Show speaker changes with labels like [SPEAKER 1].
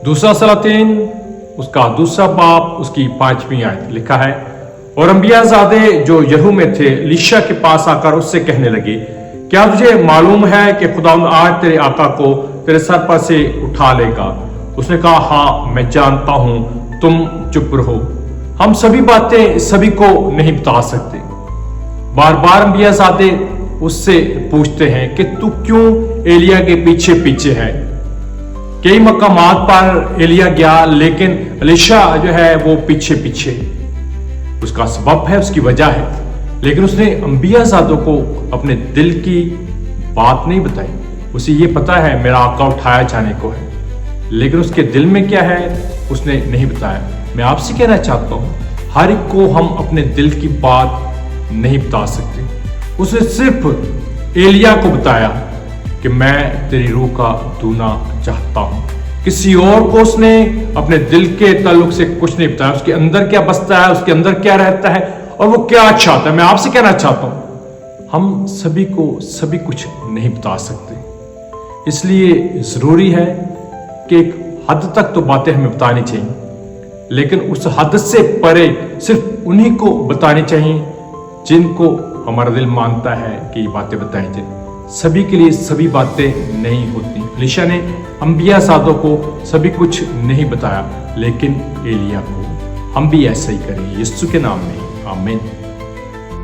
[SPEAKER 1] दूसरा सलातीन उसका दूसरा बाब उसकी 5वीं आयत लिखा है, और अंबियाजादे जो यहू में थे एलीशा के पास आकर उससे कहने लगे, क्या तुझे मालूम है कि खुदावंद आज तेरे आका को तेरे सर पर से उठा लेगा? उसने कहा, हाँ मैं जानता हूं, तुम चुप रहो। हम सभी बातें सभी को नहीं बता सकते। बार बार अंबियाजादे उससे पूछते हैं कि तू क्यों एलिया के पीछे पीछे है। कई मकामात पर एलिया गया, लेकिन एलीशा जो है वो पीछे पीछे। उसका सबब है, उसकी वजह है, लेकिन उसने अंबियाजादों को अपने दिल की बात नहीं बताई। उसे ये पता है मेरा आका उठाया जाने को है, लेकिन उसके दिल में क्या है उसने नहीं बताया। मैं आपसे कहना चाहता हूं, हर एक को हम अपने दिल की बात नहीं बता सकते। उसने सिर्फ एलिया को बताया कि मैं तेरी रूह का दूना चाहता हूं। किसी और को उसने अपने दिल के ताल्लुक से कुछ नहीं बताया, उसके अंदर क्या बसता है, उसके अंदर क्या रहता है और वो क्या चाहता है। मैं आपसे कहना चाहता हूं, हम सभी को सभी कुछ नहीं बता सकते, इसलिए जरूरी है कि एक हद तक तो बातें हमें बतानी चाहिए, लेकिन उस हद से परे सिर्फ उन्हीं को बतानी चाहिए जिनको हमारा दिल मानता है कि ये बातें बताई जाए। सभी के लिए सभी बातें नहीं होती। एलीशा ने अंबियाजादों को सभी कुछ नहीं बताया, लेकिन एलिया को। हम भी ऐसा ही करें यीशु के नाम में, आमीन।